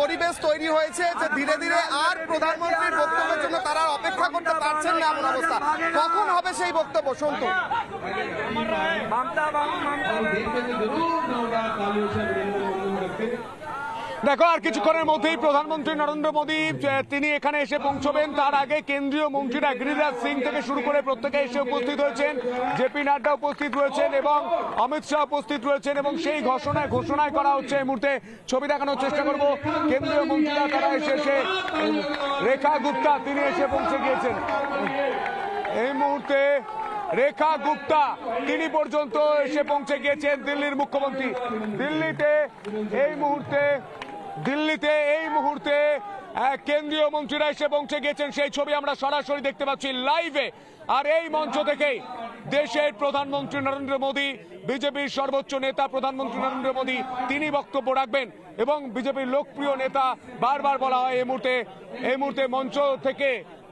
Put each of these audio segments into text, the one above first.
পরিবেশ তৈরি হয়েছে যে ধীরে ধীরে আর প্রধানমন্ত্রীর বক্তব্যের জন্য তারা অপেক্ষা করতে পারছেন না এমন অবস্থা। কখন হবে সেই বক্তব্য সন্তু? দেখো, আর কিছুক্ষণের মধ্যেই প্রধানমন্ত্রী নরেন্দ্র মোদী তিনি এখানে এসে পৌঁছবেন। তার আগে কেন্দ্রীয় মন্ত্রীরা গিরিরাজ সিং থেকে শুরু করে প্রত্যেকে এসে উপস্থিত হয়েছেন, জেপি নাড্ডা উপস্থিত রয়েছেন এবং অমিত শাহ উপস্থিত রয়েছেন এবং সেই ঘোষণায় করা হচ্ছে। এই মুহূর্তে ছবি দেখানোর চেষ্টা করব। কেন্দ্রীয় মন্ত্রীরা তারা এসে রেখা গুপ্তা তিনি এসে পৌঁছে গিয়েছেন। এই মুহূর্তে রেখা গুপ্তা তিনি পর্যন্ত এসে পৌঁছে গিয়েছেন। দিল্লির মুখ্যমন্ত্রী দিল্লিতে এই মুহূর্তে কেন্দ্রীয় মন্ত্রীরা এসে পৌঁছে গিয়েছেন। সেই ছবি আমরা সরাসরি দেখতে পাচ্ছি লাইভে। আর এই মঞ্চ থেকেই দেশের প্রধানমন্ত্রী নরেন্দ্র মোদী, বিজেপির সর্বোচ্চ নেতা প্রধানমন্ত্রী নরেন্দ্র মোদী তিনি বক্তব্য রাখবেন এবং বিজেপির লোকপ্রিয় নেতা বারবার বলা হয় এই মুহূর্তে মঞ্চ থেকে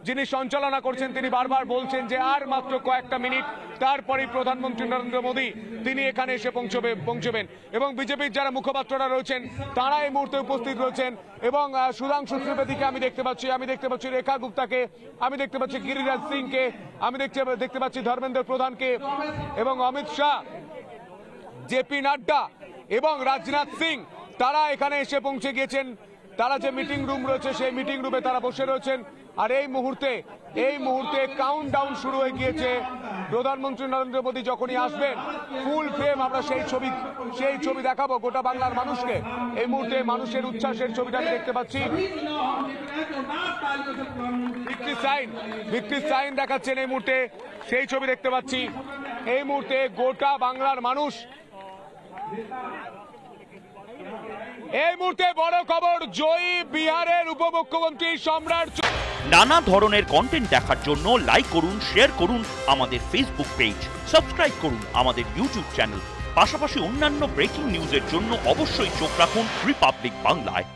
যিনি সঞ্চালনা করছেন তিনি বারবার বলছেন যে আর মাত্র কয়েকটা মিনিট তারপরেই প্রধানমন্ত্রী নরেন্দ্র মোদী তিনি এখানে এসে পৌঁছবেন এবং বিজেপির যারা মুখপাত্ররা রয়েছেন তারা এই মুহূর্তে উপস্থিত রয়েছেন এবং সুধাংশু ত্রিবেদীকে আমি দেখতে পাচ্ছি রেখা গুপ্তাকে, আমি দেখতে পাচ্ছি গিরিরাজ সিংকে, আমি দেখতে পাচ্ছি ধর্মেন্দ্র প্রধানকে এবং অমিত শাহ, জেপি নাড্ডা এবং রাজনাথ সিং তারা এখানে এসে পৌঁছে গিয়েছেন। তারা যে মিটিং রুম রয়েছে সেই মিটিং রুমে তারা বসে রয়েছেন। আর এই মুহূর্তে কাউন্টডাউন শুরু হয়ে গিয়েছে। প্রধানমন্ত্রী নরেন্দ্র মোদী যখনই আসবেন ফুল ফ্রেম আমরা সেই ছবি দেখাবো গোটা বাংলার মানুষকে। এই মুহূর্তে মানুষের উচ্ছ্বাসের ছবিটা আমি দেখতে পাচ্ছি। ভিক্টরি সাইন দেখাচ্ছেন এই মুহূর্তে, সেই ছবি দেখতে পাচ্ছি। এই মুহূর্তে গোটা বাংলার মানুষ, এই মুহূর্তে বড় খবর, জয়ী বিহারের উপমুখ্যমন্ত্রী সম্রাট। নানা ধরনের কন্টেন্ট দেখার জন্য লাইক করুন, শেয়ার করুন আমাদের ফেসবুক পেজ, সাবস্ক্রাইব করুন আমাদের ইউটিউব চ্যানেল। পাশাপাশি অন্যান্য ব্রেকিং নিউজের জন্য অবশ্যই চোখ রাখুন রিপাবলিক বাংলায়।